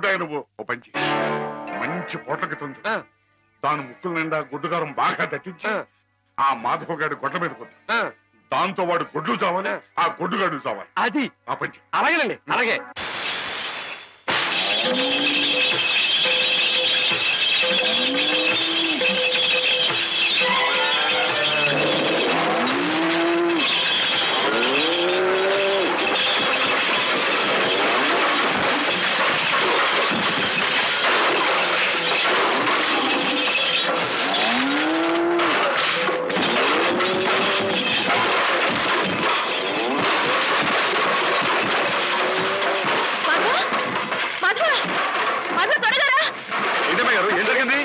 ఏమిటాయి నువ్వు? ఓ పంచి మంచి పోట్లకి తుంచు, దాని ముక్కుల నిండా గుడ్డుగారం బాగా దట్టించి ఆ మాధవ గారి గొడ్ల మీద కొట్టు. దాంతో వాడు గొడ్లు చావాలి, ఆ గొడ్డుగాడు చావాలి. అది ఆ పంచి. అలాగేనండి, అలాగే. ఏం జరిగింది?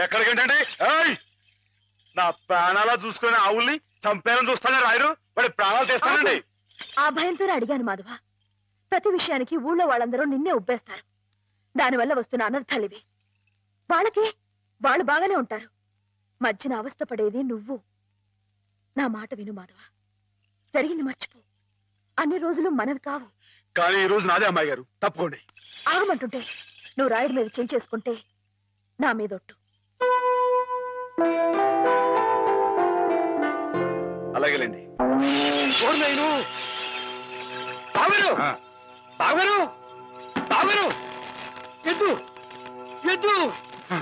ఎక్కడికేంటండి? నా ప్రాణాలా చూసుకుని ఆవుల్ని చంపేయాలని చూస్తానే రాయరు, వాడి ప్రాణాలు తీస్తానండి. ఆ భయంతోనే అడిగాను మాధవ. ప్రతి విషయానికి ఊళ్ళో వాళ్ళందరూ నిన్నే ఉబ్బేస్తారు. దానివల్ల వస్తున్న అనర్థాలివి. వాళ్ళకి వాళ్ళు బాగానే ఉంటారు, మధ్యన అవస్థ పడేది నువ్వు. నా మాట విను మాధవ, జరిగింది మర్చిపో. అన్ని రోజులు మనవి కావు. కానీ ఈ రోజు నాదే అమ్మాయి గారు, తప్పుకోండి. ఆగమంటుంటే నువ్వు రాయుడి మీద చేసుకుంటే నా మీదొట్టు. అలాగేలేండి. ఎద్దు ఎద్దు Ha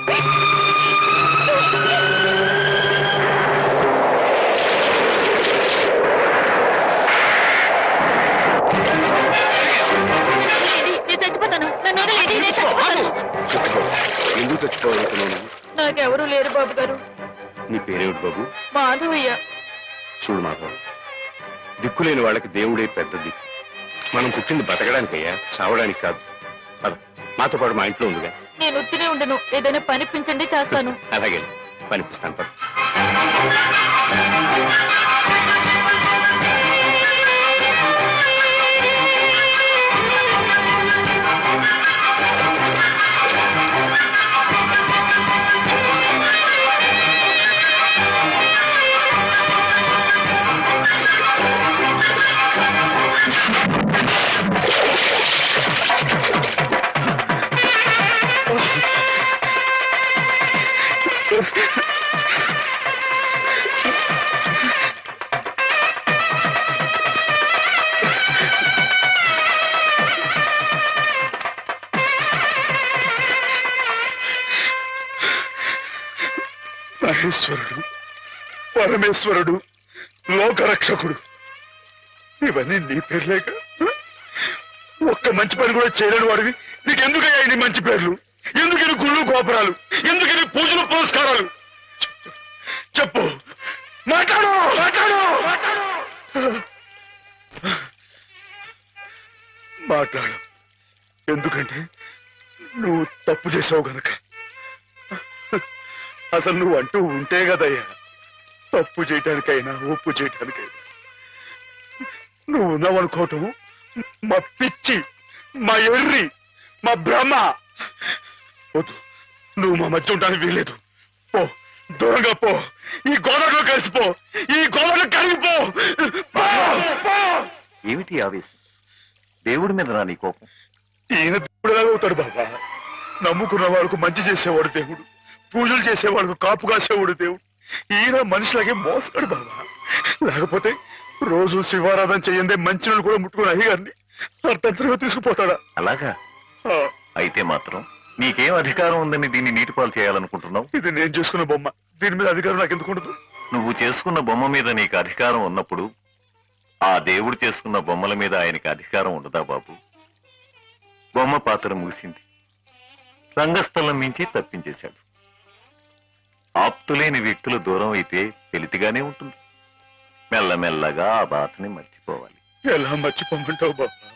ha ha! నాకెవరూ లేరు బాబు గారు. నీ పేరేమిటి బాబు? మాధవయ్య. చూడు మాధవ్, దిక్కులేని వాళ్ళకి దేవుడే పెద్ద దిక్కు. మనం పుట్టింది బతకడానికయ్యా, చావడానికి కాదు. పద, మాతో పాటు మా ఇంట్లో ఉందిగా. నేను ఉత్తినే ఉండను, ఏదైనా పనిపించండి, చేస్తాను. అలాగే పనిపిస్తాను. పద. మహేశ్వరుడు, పరమేశ్వరుడు, లోకరక్షకుడు, ఇవన్నీ నీ పేర్లేక? ఒక్క మంచి పని కూడా చేయలేని వాడివి నీకెందుకయ్యా ఇన్ని మంచి పేర్లు? ఎందుకని గుళ్ళు గోపురాలు? ఎందుకని పూజలు పురస్కారాలు? చెప్పు, మాట్లాడు, మాట్లాడు, మాట్లాడు. ఎందుకంటే నువ్వు తప్పు చేసావు గనక. అసలు నువ్వు అంటూ ఉంటే కదయ్యా తప్పు చేయటానికైనా ఒప్పు చేయటానికైనా. నువ్వు ఉన్నావనుకోవటం మా పిచ్చి, మా ఎర్రి, మా భ్రమ. వద్దు, నువ్వు మా మధ్య ఉండడానికి వీల్లేదు. పో, దూరంగా పో. ఈ గోదావరిలో కలిసిపో, ఈ గోదావరిలో కలిగిపో. ఏమిటి ఆవేశం? దేవుడి మీద రా నీ కోపం. ఈయన దేవుడు ఎలాగవుతాడు బాబా? నమ్ముకున్న వాళ్ళకు మంచి చేసేవాడు దేవుడు, పూజలు చేసేవాళ్ళకు కాపు కాసేవాడు దేవుడు. ఈయన మనిషిలాగే మోసగాడు బాబా. లేకపోతే రోజు శివారాధన చెయ్యందే మంచి కూడా ముట్టుకుని అయ్యగారిని అర్థంతరంగా తీసుకుపోతాడా? అలాగా అయితే మాత్రం నీకేం అధికారం ఉందని దీన్ని నీటిపాలు చేయాలనుకుంటున్నావు? ఇది నేను చేసుకున్న బొమ్మ, దీని మీద అధికారం నాకు ఎందుకు ఉండదు? నువ్వు చేసుకున్న బొమ్మ మీద నీకు అధికారం ఉన్నప్పుడు ఆ దేవుడు చేసుకున్న బొమ్మల మీద ఆయనకి అధికారం ఉండదా బాబు? బొమ్మ పాత్ర ముగిసింది, రంగస్థలం నుంచి తప్పించేశాడు. ఆప్తులేని వ్యక్తులు దూరం అయితే వెలితిగానే ఉంటుంది. మెల్లమెల్లగా ఆ బాధని మర్చిపోవాలి. ఎలా మర్చిపోమంటావు బాబా?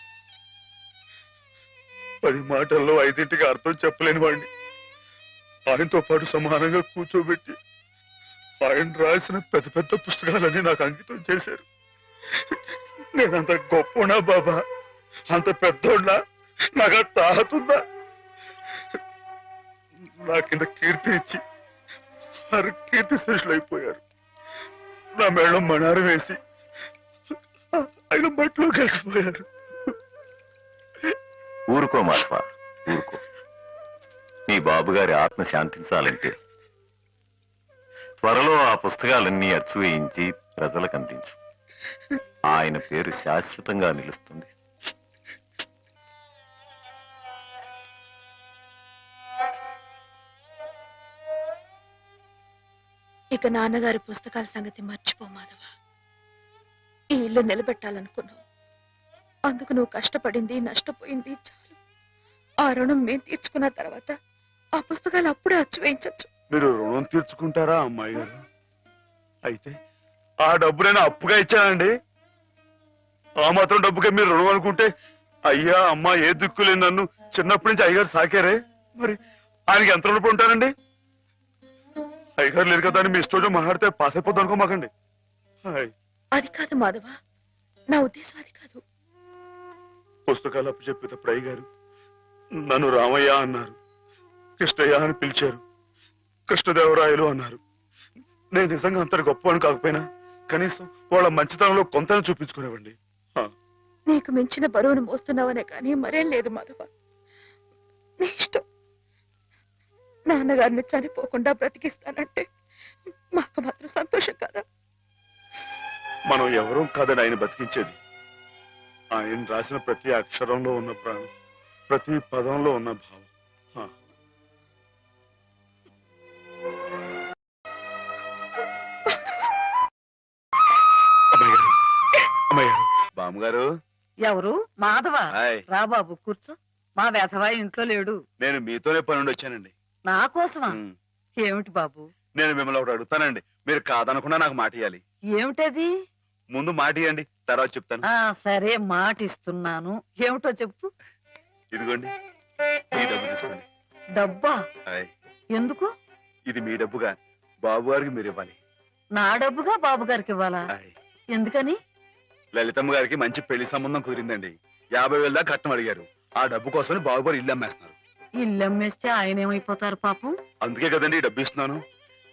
10 మాటల్లో 5ంటికి అర్థం చెప్పలేని వాడిని ఆయనతో పాటు సమానంగా కూర్చోబెట్టి ఆయన రాసిన పెద్ద పెద్ద పుస్తకాలన్నీ నాకు అంకితం చేశారు. నేనంత గొప్పనా బాబా? అంత పెద్దోడ్నా? నాకు తాహతుందా? నా కింద కీర్తి ఇచ్చి వారు కీర్తి శేషులు అయిపోయారు. నా మేళం మణారం వేసి ఆయన బట్టలో కలిసిపోయారు. ఊరుకో మాధవ, ఊరుకో. నీ బాబుగారి ఆత్మ శాంతించాలంటే త్వరలో ఆ పుస్తకాలన్నీ అచ్చు వేయించి ప్రజలకు అందించు. ఆయన పేరు శాశ్వతంగా నిలుస్తుంది. ఇక నాన్నగారి పుస్తకాల సంగతి మర్చిపో మాధవ. ఈ ఇల్లు నిలబెట్టాలనుకున్నావు, అందుకు నువ్వు కష్టపడింది నష్టపోయింది చాలు. ఆ రుణం మేము తీర్చుకున్న తర్వాత ఆ పుస్తకాలు అప్పుడే అచ్చు వేయించచ్చు. మీరు రుణం తీర్చుకుంటారా అమ్మాయి గారు? అయితే ఆ డబ్బు నేను అప్పుగా ఇచ్చానండి. ఆ మాత్రం డబ్బుకే మీరు రుణం అనుకుంటే, అయ్యా అమ్మా ఏ దిక్కులేదు, నన్ను చిన్నప్పటి నుంచి అయ్యగారు సాకారే, మరి ఆయనకి ఎంత రుణపడి ఉంటానండి? అయ్యగారు లేదు కదా అని మీ ఇష్టం మాట్లాడితే పాస్ అయిపోద్ది అనుకోమాకండి. అది కాదు మాధవ, నా ఉద్దేశం అది కాదు. పుస్తకాలు అప్పు చెప్పేటప్పుడు అయ్యగారు నన్ను రామయ్య అన్నారు, కృష్ణయ్య అని పిలిచారు, కృష్ణదేవరాయలు అన్నారు. నేను నిజంగా అంత గొప్ప అని కాకపోయినా కనీసం వాళ్ళ మంచితనంలో కొంతని చూపించుకునేవండి. నీకు మించిన బరువును మోస్తున్నావనే కానీ మరేం లేదు మాధవ. నీ ఇష్టం. నాన్నగారిని చనిపోకుండా బ్రతికిస్తానంటే మాకు మాత్రం సంతోషం కాదా? మనం ఎవరూ కాదని ఆయన బతికించేది. ఆయన రాసిన ప్రతి అక్షరంలో ఉన్న ప్రాణం, ప్రతి పదంలో ఉన్న భావం. బామ్మగారు. ఎవరు? మాధవ. హాయ్. రా బాబు కూర్చో. మా వెధవా ఇంట్లో లేడు. నేను మీతోనే పనుండి వచ్చానండి. నా కోసమా? ఉమ్. ఏమిటి బాబు? నేను మిమ్మల్ని ఒకటి అడుగుతానండి, మీరు కాదనకుండా నాకు మాట ఇవ్వాలి. ఏమిటది? ముందు మాట ఇవ్వండి, తర్వాత చెప్తాను. సరే, మాట ఇస్తున్నాను. ఏమిటో చెప్పు. ఇదిగోండి, ఈ డబ్బు తీసుకోండి. డబ్బా? ఆయ్, ఎందుకు? ఇది మీ డబ్బుగా బాబు గారికి మీరు ఇవ్వాలి. నా డబ్బుగా బాబు గారికి ఇవ్వాలా? ఆయ్, ఎందుకని? లలితమ్మ గారికి మంచి పెళ్లి సంబంధం కుదిరిందండి. 50,000 దాకా కట్నం అడిగారు. ఆ డబ్బు కోసం బాబు గారు ఇల్లు అమ్మేస్తున్నారు. ఇల్లు అమ్మేస్తే ఆయన ఏమైపోతారు పాపం? అందుకే కదండి ఈ డబ్బు ఇస్తున్నాను.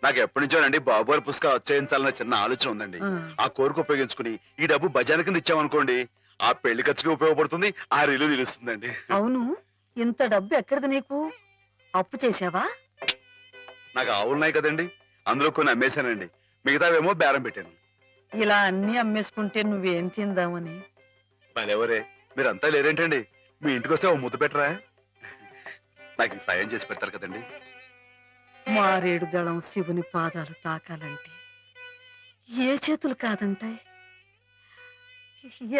నాకు ఎప్పటి నుంచోనండి బాబు గారి పుస్తకం వచ్చేయించాలన్న చిన్న ఆలోచన ఉందండి. ఆ కోరిక ఉపయోగించుకుని ఈ డబ్బు బజార్ కింద ఇచ్చామనుకోండి, ఆ పెళ్లి ఖర్చుకి ఉపయోగపడుతుంది, ఆ ఇల్లు నిలుస్తుందండి. అవును, ఇంత డబ్బు ఎక్కడిది నీకు? అప్పు చేశావా? నాకు ఆవులున్నాయి కదండి, అందులో కొన్ని అమ్మేశానండి. మిగతావేమో బేరం పెట్టాను. ఇలా అన్ని అమ్మేసుకుంటే నువ్వేం తిందామని? మరెవరే, మీరంతా లేరేంటండి? మీ ఇంటికి వస్తే ఓ ముద్ద పెట్టరా? నాకు ఈ సాయం చేసి పెడతారు కదండి. మారేడు దళం శివుని పాదాలు తాకాలంటే ఏ చేతులు కాదంటాయి?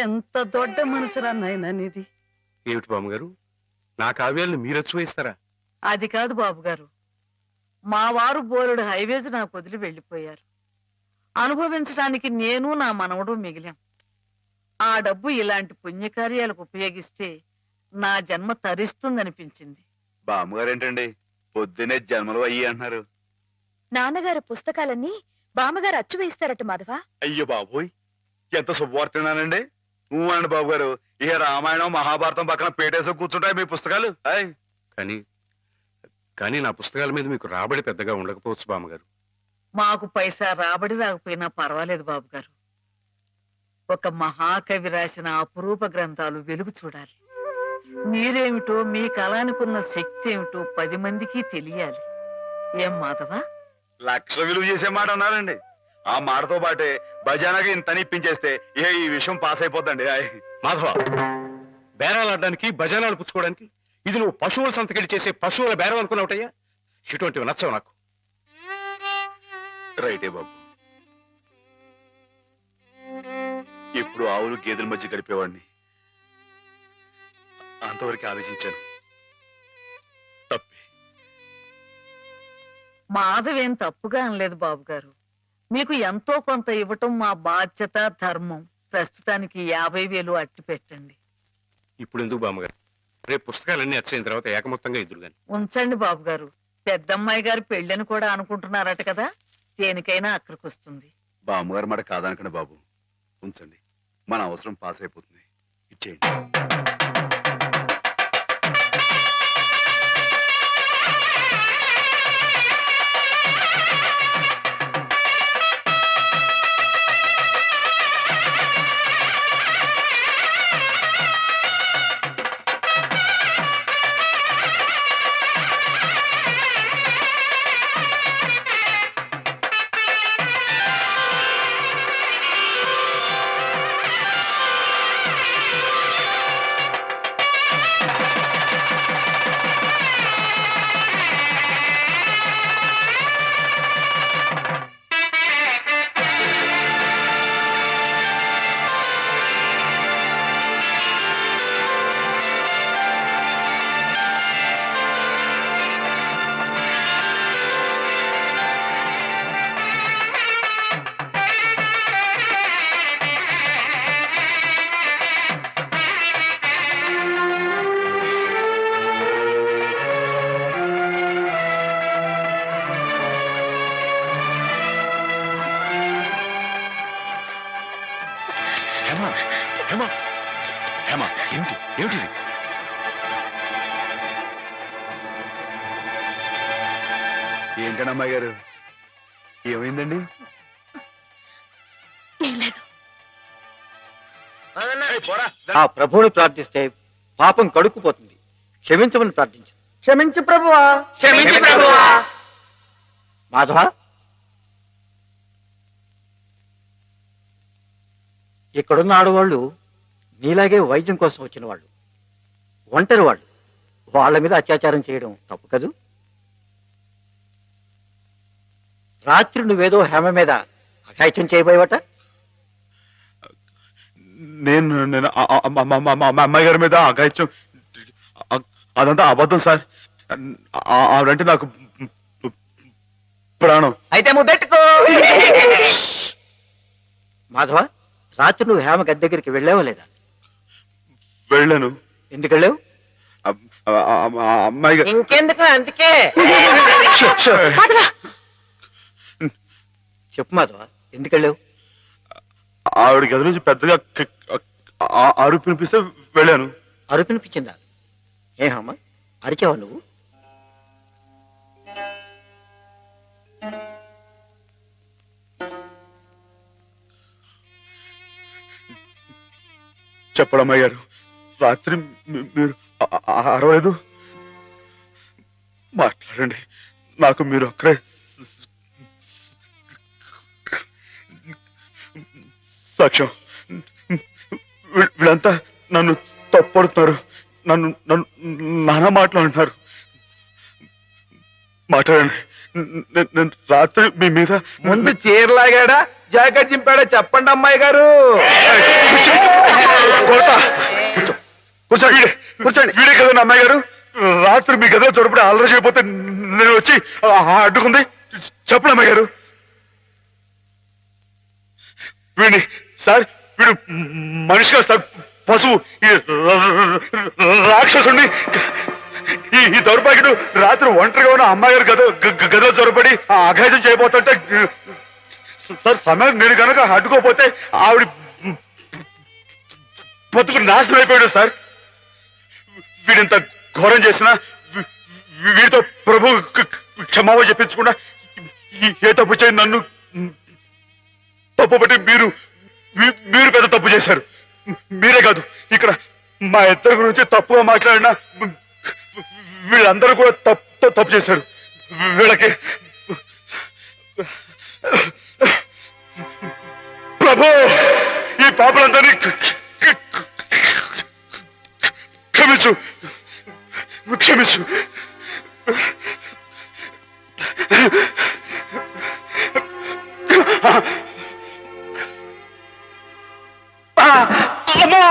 ఎంత దొడ్డ మనసురా నాయనా నీది. ఏమిటి బామ్మగారు, నా కావ్యాలను మీరు వేస్తారా? అది కాదు బాబు గారు, మా వారు బోరుడు హైవేస్ నాకు వదిలి వెళ్ళిపోయారు. అనుభవించడానికి నేను నా మనవడు మిగిలాం. ఆ డబ్బు ఇలాంటి పుణ్యకార్యాలకు ఉపయోగిస్తే నా జన్మ తరిస్తుందనిపించింది. బామ్మగారేంటండి పొద్దునే జన్మలు అయ్యి అంటున్నారు? నాన్నగారి పుస్తకాలన్నీ బామ్మగారు అచ్చు వేయిస్తారట మాధవ. అయ్యో బాబోయ్, ఎంత శుభవార్తనానండి. అనండి బాబు గారు, ఇక రామాయణం మహాభారతం పక్కన పేటేసో కూర్చుంటాయి మీ పుస్తకాలు. కానీ నా పుస్తకాల మీద మీకు రాబడి పెద్దగా ఉండకపోవచ్చు బామ్మగారు. మాకు పైసా రాబడి రాకపోయినా పర్వాలేదు బాబు గారు. ఒక మహాకవి రాసిన అపురూప గ్రంథాలు వెలుగు చూడాలి. మీరేమిటో, మీ కళానికున్న శక్తి ఏమిటో 10 మందికి తెలియాలి. ఏం మాధవ? లక్ష విలువ చేసే మాట అన్నారండి. ఆ మాటతో పాటే భజానగా ఇంత ఇప్పించేస్తే ఈ విషయం పాస్ అయిపోద్దండి. మాధవ, బేరాలు ఆడడానికి భజనాలు పుచ్చుకోవడానికి ఇది నువ్వు పశువుల సంతకెళ్ళి చేసే పశువుల బేరం అనుకున్నావుటయ్యా? ఇటువంటివి నచ్చవు నాకు. రైటే బాబు, ఇప్పుడు ఆవులు గేదెల మధ్య గడిపేవాడిని. అంతవరకు ఆలోచించాను, తప్పే. మాధవేం తప్పుగా అనలేదు బాబు గారు. మీకు ఎంతో కొంత ఇవ్వటం మా బాధ్యత, ధర్మం. ప్రస్తుతానికి 50,000 అట్టి పెట్టండి. ఇప్పుడు ఎందుకు బామ్మగారు? రేపు పుస్తకాలన్నీ వచ్చేసిన తర్వాత ఏకమొత్తంగా ఎదురు గాని. ఉంచండి బాబు గారు. పెద్దమ్మాయి గారు పెళ్ళని కూడా అనుకుంటున్నారట కదా, దేనికైనా అక్కడికి వస్తుంది. బామ్మగారు మాట కాదనకండి బాబు, ఉంచండి. మన అవసరం పాస్ అయిపోతుంది, ఇచ్చేయండి. హేమా, హేమా, హేమా, ఏమిటి ఏమిటి? ఏంటండి అమ్మాయి గారు, ఏమైందండి? ఏం లేదు. ఆ ప్రభువుని ప్రార్థిస్తే పాపం కడుక్కుపోతుంది. క్షమించమని ప్రార్థించు. క్షమించు ప్రభువా, క్షమించు ప్రభువా. మాధవ, ఇక్కడున్న ఆడవాళ్ళు నీలాగే వైద్యం కోసం వచ్చిన వాళ్ళు, ఒంటరి వాళ్ళు. వాళ్ళ మీద అత్యాచారం చేయడం తప్పు కదూ? రాత్రి నువ్వేదో హేమ మీద అఘాయిత్యం చేయబోయేవట. నేను అమ్మాయి గారి మీద అఘాయిత్యం, అదంతా అబద్ధం సార్. ఆవిడంటే నాకు ప్రాణం. అయితే ముద్దెట్టుకో. మాధవ, రాత్రి నువ్వు హేమ గది దగ్గరికి వెళ్ళావా లేదా? వెళ్ళాను. ఎందుకు వెళ్ళావు? అమ్మాయి ఇంకెందుకు, అందుకే. చెప్పు మాధవ, ఎందుకు వెళ్ళావు? ఆవిడ గది నుంచి పెద్దగా అరుపు వినిపిస్తే వెళ్ళాను. అరుపినిపించిందా? ఏమమ్మా, అరిచావా నువ్వు? చెప్పడమ్మాయి గారు, రాత్రి మీరు అరవలేదు. మాట్లాడండి, నాకు మీరు ఒక్కరే సాక్ష్యం. వీళ్ళంతా నన్ను తప్పడుతున్నారు, నన్ను నన్ను నానా మాటలు అంటున్నారు. మాట్లాడండి, నేను రాత్రి మీ మీద ముందు చీరలాగాడా జాకెట్ చింపాడా చెప్పండి అమ్మాయి గారు. కూర్చోండి, కూర్చోండి. వీడే కదండి అమ్మాయి గారు, రాత్రి మీ గదిలో చొరపడి అల్లరి చేయకపోతే నేను వచ్చి అడ్డుకుంది. చెప్పండి అమ్మాయి గారు. వీడిని సార్, వీడు మనిషిగా సార్, పశువు, ఈ రాక్షసుడిని. ఈ దౌర్భాగ్యుడు రాత్రి ఒంటరిగా ఉన్న అమ్మాయి గారు గదిలో చొరపడి అఘాయితం చేయబోతుంటే సార్, సమయం నేను కనుక అడ్డుకోపోతే ఆవిడ బతుకు నాశనం అయిపోయాడు సార్. వీడింత ఘోరం చేసినా వీడితో ప్రభు క్షమావ చెప్పించకుండా ఏ తప్పు చేయి నన్ను తప్పుపట్టి మీరు పెద్ద తప్పు చేశారు. మీరే కాదు, ఇక్కడ మా ఇద్దరి గురించి తప్పుగా మాట్లాడినా వీళ్ళందరూ కూడా తప్పు చేశారు. వీళ్ళకి ప్రభు ఈ పాపలందరినీ క్షమించు, క్షమించు. అమ్మా,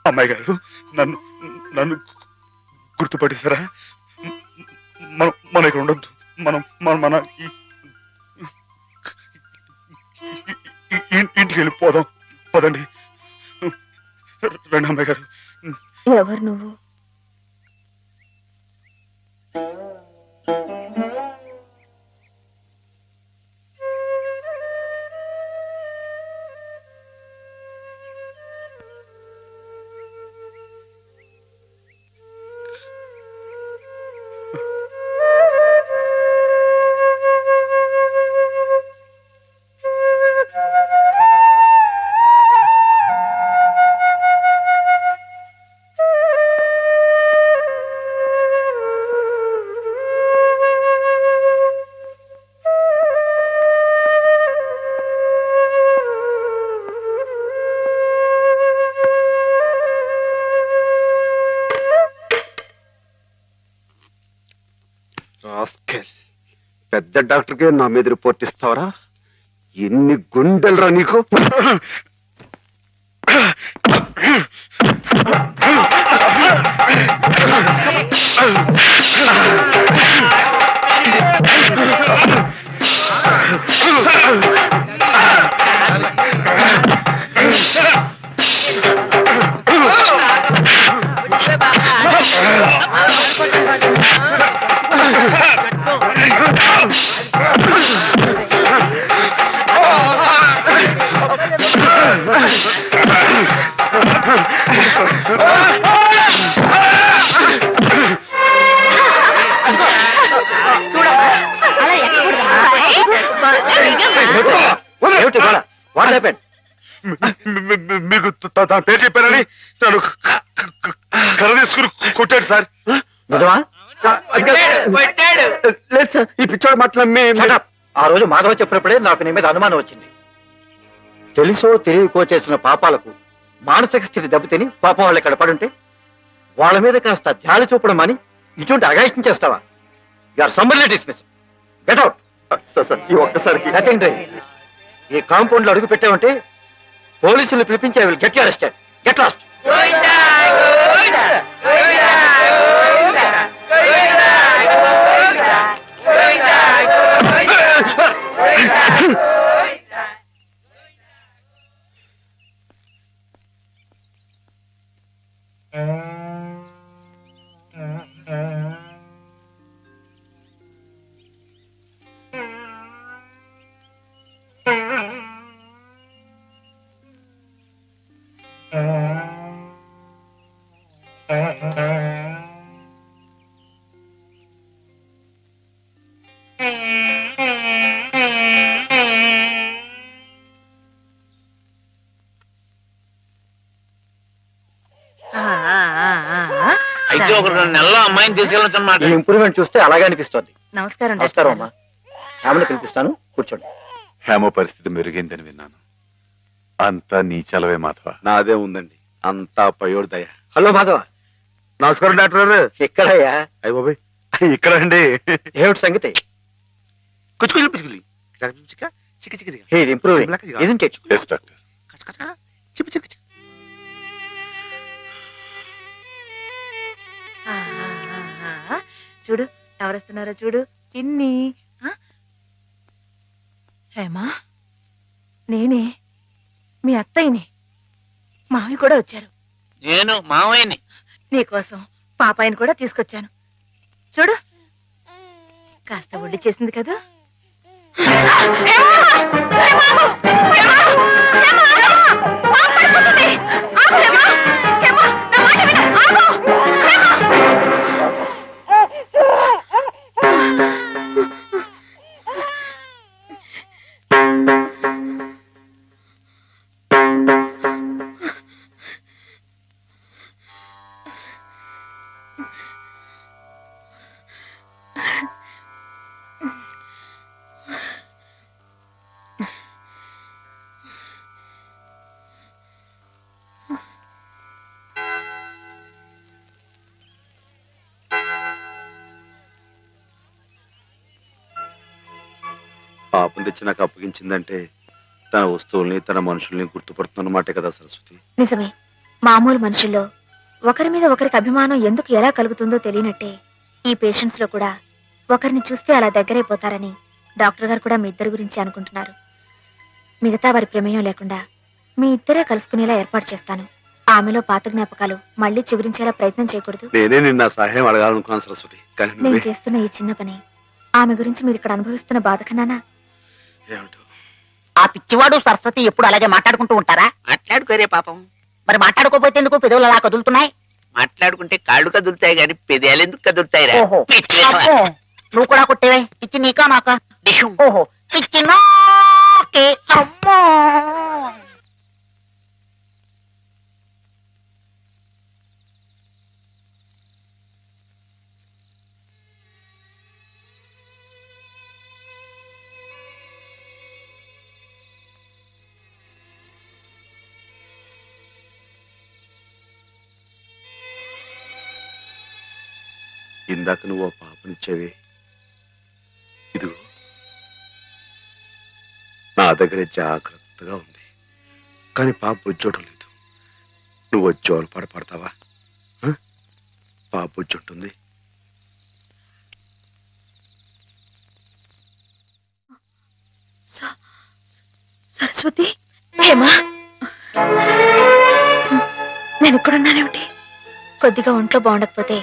అమ్మాయి గారు, నన్ను నన్ను గుర్తుపట్టేశారా? మనం ఇక్కడ ఉండొద్దు, మన ఇంటికి వెళ్ళిపోదాం. పదండి, రండి అమ్మాయి గారు. ఎవరు నువ్వు? పెద్ద డాక్టర్కే నా మీద రిపోర్ట్ ఇస్తావరా? ఎన్ని గుండెలరా నీకు? మీకు తన పేరు చెప్పారని నన్ను కర్ర తీసుకుని కొట్టాడు సార్. నిజమా? లేదు సార్, ఈ పిచ్చోడు మాత్రం Shut up. ఆ రోజు మాధవ చెప్పినప్పుడే నాకు నీ మీద అనుమానం వచ్చింది. తెలుసో తెలియకో చేసిన పాపాలకు మానసిక స్థితి దెబ్బతిని పాపం వాళ్ళు ఇక్కడ పడుంటే వాళ్ళ మీద కాస్త జాలి చూపడం అని ఇటువంటి అగాయిత్యం చేస్తావా? You are summarily dismiss. Get out. Sir ఈ ఒక్కసారికి నథింగ్ డూయింగ్. ఈ కాంపౌండ్ లో అడుగు పెట్టామంటే పోలీసులు పిలిపించి I will get you arrested. Get lost. అయితే ఒక 2 నెలల్లో అమ్మాయిని తీసుకెళ్ళొచ్చన్నమాట. ఈ ఇంప్రూవ్మెంట్ చూస్తే అలాగే అనిపిస్తోంది. నమస్కారం నమస్కారం అమ్మా. ఆమెను పిలిపిస్తాను, కూర్చోండి. హేమ పరిస్థితి మెరుగైందని విన్నాను. అంతా నీ చలవే మాధవ. నాదే ఉందండి, అంతా పయోడు దయ. హలో మాధవ. నమస్కారం డాక్టర్ గారు. ఎక్కడయ్యా? అయ్య బాబాయ్, ఇక్కడ అండి. ఏమిటి సంగతి? కుచ్చుకులు పిచ్చుకులు చిక్కి చిక్కి He is improving, isn't it? Yes doctor. చెప్పు చెప్పు చెప్పు. చూడు ఎవరొస్తున్నారో చూడు. పిన్ని. హేమా, నేనే మీ అత్తయ్యని. మావి కూడా వచ్చారు. నేను మావయ్యని. నీకోసం పాపాయిని కూడా తీసుకొచ్చాను. చూడు, కాస్త ఒళ్ళు చేసింది కదా. పాపం తెచ్చి నాకు అప్పగించిందంటే తన వస్తువుల్ని తన మనుషుల్ని గుర్తుపడుతున్నమాటే కదా సరస్వతి. నిజమే. మామూలు మనుషుల్లో ఒకరి మీద ఒకరికి అభిమానం ఎందుకు ఎలా కలుగుతుందో తెలియనట్టే ఈ పేషెంట్స్ లో కూడా ఒకరిని చూస్తే అలా దగ్గరైపోతారని డాక్టర్ గారు కూడా మీ ఇద్దరి గురించి అనుకుంటున్నారు. మిగతా వారి ప్రమేయం లేకుండా మీ ఇద్దరే కలుసుకునేలా ఏర్పాటు చేస్తాను. ఆమెలో పాత జ్ఞాపకాలు మళ్ళీ చిగురించేలా ప్రయత్నం చేయకూడదు. నేనే నిన్న సహాయం అడగాలనుకున్నాను సరస్వతి, కానీ నేను నువ్వే. చేస్తున్న ఈ చిన్న పని ఆమె గురించి మీరు ఇక్కడ అనుభవిస్తున్న బాధ కన్నానా? ఏమిటో ఆ పిచ్చివాడు సరస్వతి ఎప్పుడు అలాగే మాట్లాడుకుంటూ ఉంటారా? మాట్లాడుకోరే పాపం. మరి మాట్లాడుకోపోతే ఎందుకు పెదవులు అలా కదులుతున్నాయి? మాట్లాడుకుంటే కాళ్ళు కదులుతాయి కానీ పెదాలు ఎందుకు కదులుతాయి? ఓహో, అబ్బో, నువ్వు కూడా కొట్టేవే. పిచ్చి నీకా నాకా? ఓహో, పిచ్చి నాకే. అమ్మో, ఇందాక నువ్వు ఆ పాపనిచ్చేవే, ఇదిగో నా దగ్గర జాగ్రత్తగా ఉంది. కానీ పాప బుజ్జోటం లేదు. నువ్వు జోలు పడతావా? పాప బుజ్జుంటుంది. సరస్వతి, హేమా, నేను ఇక్కడున్నానేమిటి? కొద్దిగా ఒంట్లో బాగుండకపోతే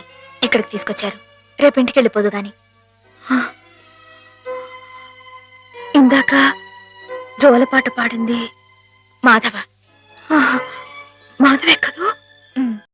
ఇక్కడికి తీసుకొచ్చారు. రేపింటికి వెళ్ళిపోదు గాని. ఇందాక జోలపాట పాడింది మాధవ. మాధవే కదూ?